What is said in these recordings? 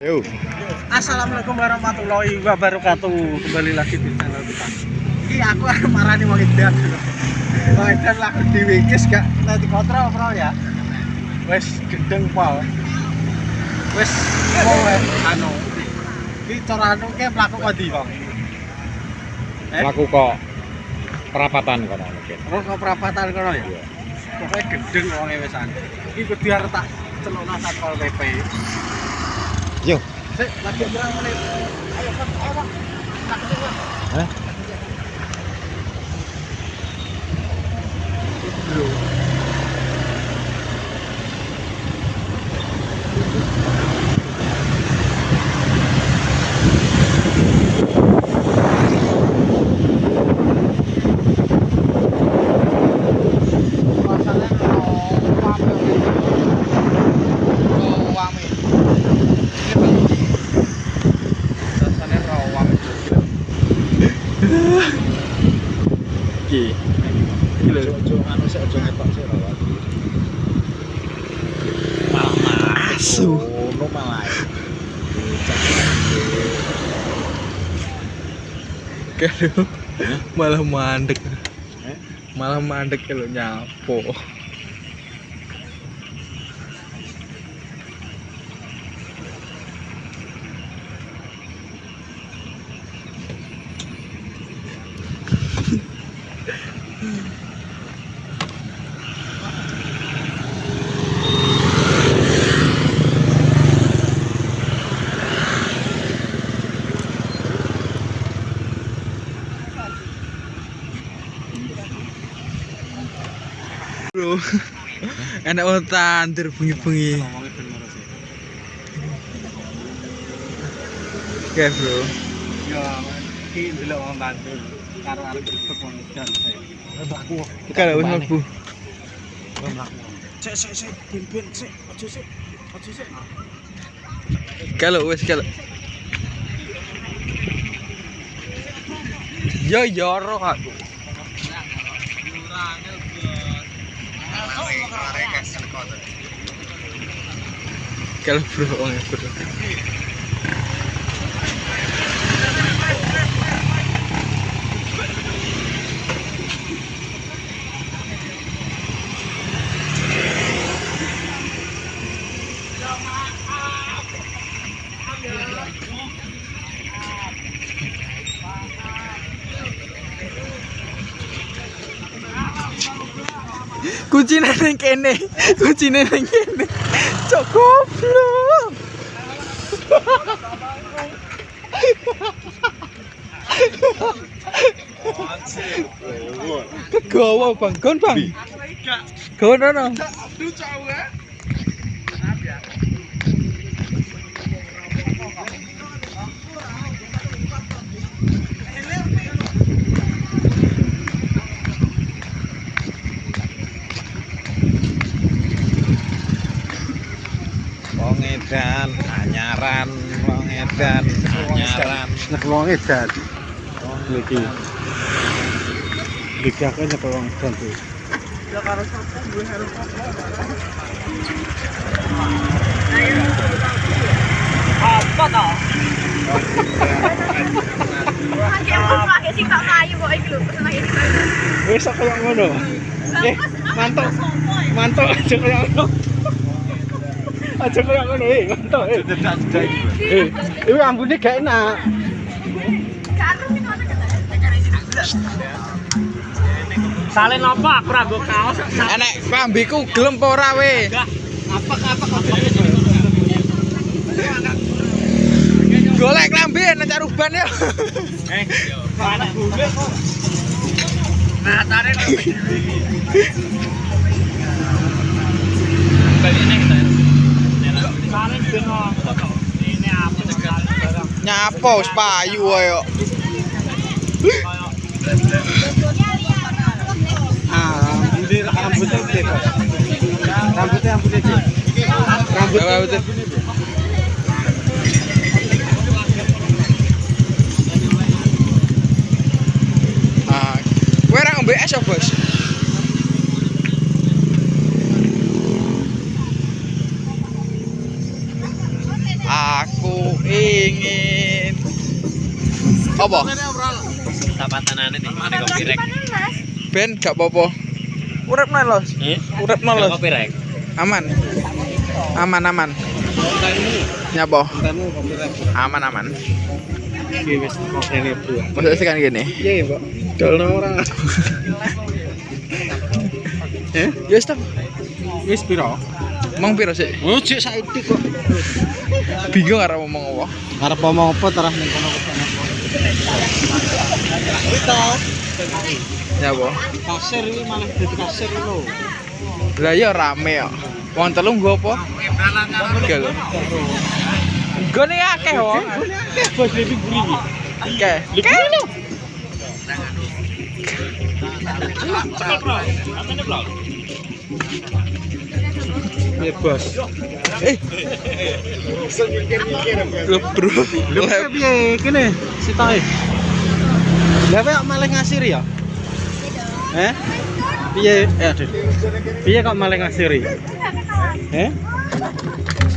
Yo. Assalamualaikum warahmatullahi wabarakatuh. Kembali lagi di channel kita. Iki aku marani wong edan. Wong edan laku dhewe iki gak nanti kontrol bro ya. Wis gendeng pol. Wis kowe anu. Iki cara anu ke mlaku kondi kok. Laku kok perapatan kono mungkin. Oh, kok perapatan kono ya? Pokoke gendeng wonge wisan. Iki kudu arep tak celokno Satpol PP. Yo. Sik, lagi berapa menit? Ayo, Pak. Tak kesini. Hah? Bro. Iki. Iki lho. Ojo anu sik ojo ngetok sik ora. Malah asu. Ono malah. Kalau malah mandek. Malah mandek kalau nyapo. Bro, enak tandir bengi-bengi. Oke bro. Ya, iki ndelok wong tandir karo arek grebek wong edan. Mlaku. Kalau wis mlebu. Mlaku. Sik, ben sik, aja sik. Kalau wis kalau. Ya roh aku. Kalau bro, bro. Kucine nang kene. Cok goblok. Kegawa Bang, gon Bang. Gon ono. Wong edan anyaran, wong edan anyaran. Nek wong edan. Iki. Iki aku nyek wong edan tuh. Ya karo sapa gue harus apa toh? Pakai sing tak kayu kok iki lho, pesen lagi sing kayu. Wis kaya ngono. Mantuk aja kaya ngono. Aja kaya ngono, mantuk. Iki ambune gak enak. Salen apa aku ra nggo kaos. Enek klambiku gelem apa ora we? Apa Golek klambi nang caruban yo. mana bule kok. Nah, tarik baliknya kita ya. Salen beno ini apa barang. Nyapo wis payu ayo. Rambutnya gede kok. Rambutnya gede. Rambutnya. Kowe ra ngombe es ya, Bos? Aku ingin apa? Tapatanane nih, mana kopi rek. Mas. Ben gak apa-apa. Uripna lho. Uripna lho. Kopi rek. Aman. Aman. Nyapa? Aman. Iki wis ngene, Bro. Maksudnya sekan gini. Iya, Mbak. Dolno ora. Ya stop. Wis piro? Mang piro sih? Oh, cek saiki kok. Bingung arep ngomong apa. Arep ngomong apa terus ning kono kono. Nyapa? Kasir iki malah dadi kasir lho. Lah ya rame kok. Wong telu nggo apa? Enggak lho. Gone akeh wong. Bos lebih gurih. Akeh. Ya bos. Lho bro. Lho piye kene sitae? Lah kok malah ngasir ya? Piye? Aduh. Piye kok malah ngasiri?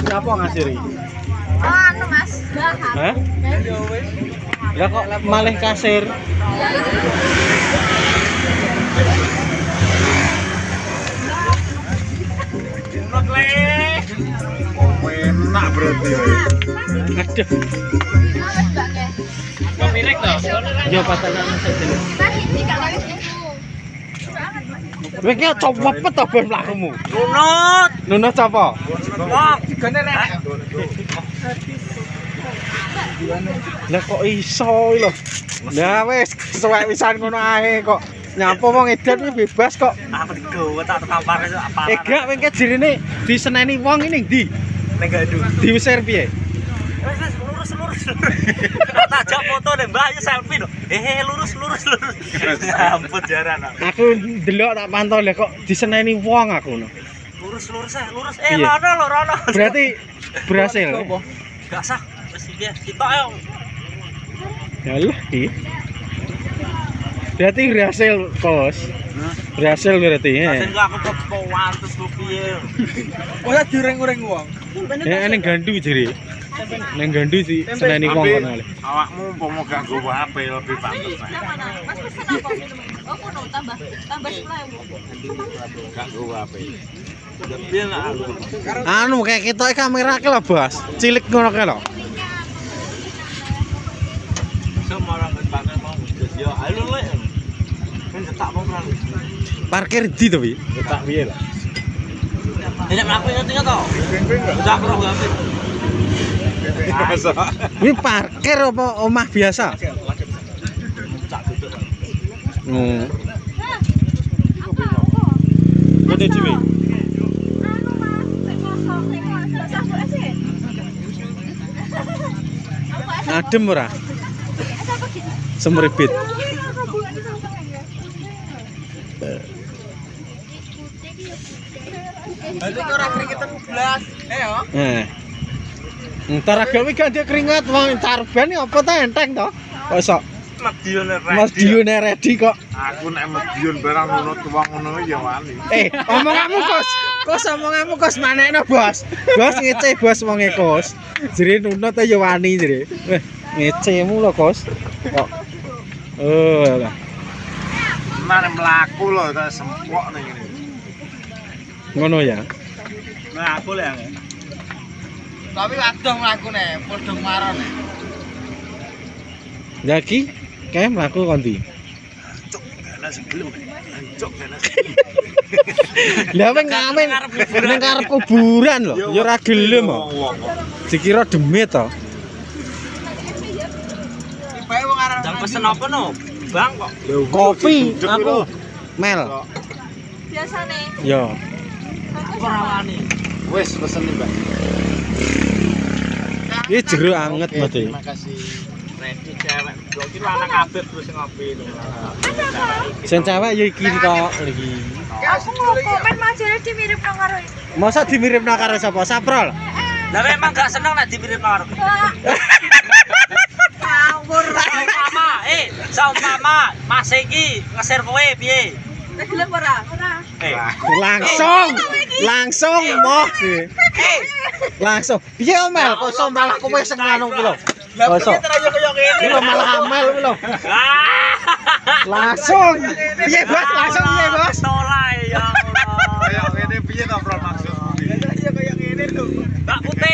Siapa ngasiri? Oh, anu Mas. Hah? Lah kok malah kasir? Enak berarti. Aduh. Kopi rek toh. Yo patanan saja. Mas, iki gak lagi. Kowe ki coba pet to ben mlakumu. Nunut. Nunut sapa? Wah, gane rek. Lah kok iso lho. Lah wis suwek pisan ngono ae kok. Nyapa wong edan iki bebas kok. Apa digowo tak tampar apa. Gak wengke jirine diseneni wong ini ndi? Nek gadu. Diusir piye? Wis lurus. Tajak foto nek Mbak ya selfie lho. Lurus. Ampun jaran. Aku ndelok tak pantau lah kok diseneni wong aku no. Lurus. Iya. Rono. Berarti berhasil. Gak sah. Wis iki kita ayo. Yalah iki. Berarti berhasil kos. Berhasil berarti ya. Hasil aku kepoan terus lu piye. Ora direng-reng wong. Ning gandu jere. Ning gandu sih seneni wong kono. Awakmu umpama gak nggowo HP lebih pantes. Mas pesen apa minum? Oh, kuno tambah 10.000. Gak nggowo HP. Tapi lah Anu kayak kita kamera ki lho, Bos. Cilik ngono ki lho. semua orang banget mau ya halo lek. Kan tak mau kan. Parkir di to, Wi? Tak piye lah. Ini aku ingat toh. Udah aku HP. Ini parkir apa omah biasa? Kode dhewe. Anu Mas, sing kosong sabuk sih. Adem ora? Semribit. Berarti ora keringetan blas. Yo. Entar agawe ganti keringat wong tarban apa ta enteng to? Kok iso Mas Dion ready kok. Aku nek Medion barang nunut wong ngono ya wani. Omonganmu kos. Kos omonganmu kos manekno, Bos. Bos ngece bos wong kos. Jere nunut ya wani jere. Ngecemu lho, Kos. Kok. Lah. Nang mlaku lho tak sempok ning ngene. Ngono ya. Nah, aku lek. Tapi waduh mlakune, podho marone. Lagi kae mlaku kondi. Cuk, gana sebelum. Cuk, gana. Lah wing ngamen ning karep kuburan lho. Ya ora gelem kok. Dikira demit to. Tibae wong arep Jam pesen apa no? Bang kok. Kopi aku mel. Biasane. Yo. Ora wani. Wis pesen nih, Mbak. Iki jeruk anget mate. Terima kasih. Ready cewek. Yo iki lanang kabeh terus ngopi lho. Sing cewek ya iki tok iki. Aku mau komen majane dimiripno karo iki. Masa dimiripno karo sapa? Saprol. Lah memang gak seneng nek dimirip karo. Ngawur. Saumpama Mas iki ngeser kowe piye? Gelem ora? Ora. Langsung moh sih. Langsung. Piye Mel? Kok iso malah kowe sing anu ki lho. Kok iso? Iki lho malah Amel kuwi lho. Langsung. Piye Bos? Langsung piye Bos? Tolak ya Allah. Kayak ngene piye to Bro maksudmu?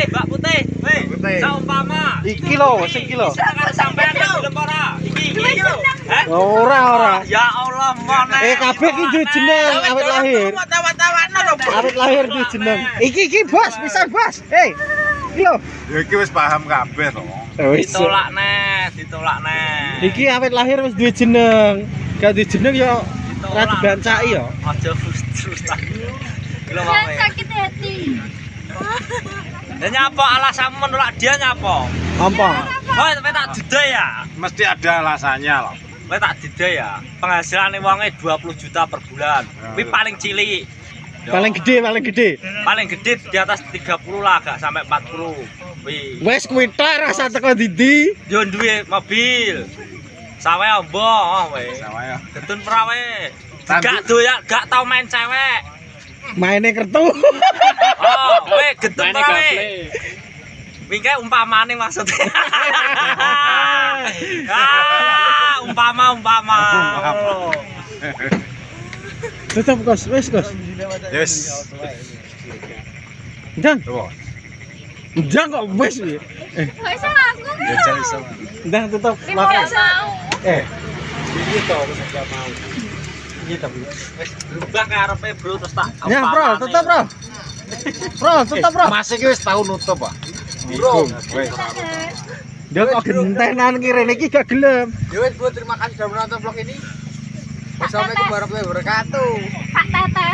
Mbak Putih. Weh, Putih. saumpama. Iki lho, sing iki lho. Sekarang sampean gelem ora? Iki lho. Ora. Ya Allah, mana? Kabeh iki duwe jeneng awit lahir. Awit lahir duwe jeneng. Iki Bos, pisan Bos. Iki lho. Ya iki wis paham kabeh to. Ditolak neh. Iki awit lahir wis duwe jeneng. Gak duwe jeneng ya ora dibancaki ya. Aja frustran. Lho Jangan Mame. sakit hati. Dan nyapa alasanmu menolak dia nyapa? Apa? Oh, tapi tak dida ya. Mesti ada alasannya loh. Kowe tak dida ya. Penghasilannya wonge 20 juta per bulan. Kuwi paling cilik. Paling gede. Paling gede di atas 30 lah, gak sampai 40. Kuwi. Wes kuwi tok rasa teko ndi. Yo duwe mobil. Sawe ombo kowe. Sama ya. Getun prawe. Tandu- Gak doyak, gak tau main cewek. Maine kertu. Oh, kowe getun prawe. Wingke umpamane maksudnya. Umpama. Tetep Kos, wes Kos. Yes. Ndang, Tuh. ndang kok wes piye? Gak usah aku Ya kan. jadi sama. Ndang tetep Ini mau makan. mau. Iki to wis gak mau. Iki to. Wis berubah karepe bro terus tak. Ya, Bro, tetep, Bro. Bro, tetep, Bro. Mas iki wis tau nutup, Pak. Bro, wis. Dia kok gentenan ki rene iki gak gelem. Ya wis, Bu, terima kasih sudah menonton vlog ini. Wassalamualaikum warahmatullahi wabarakatuh. Pak Tete.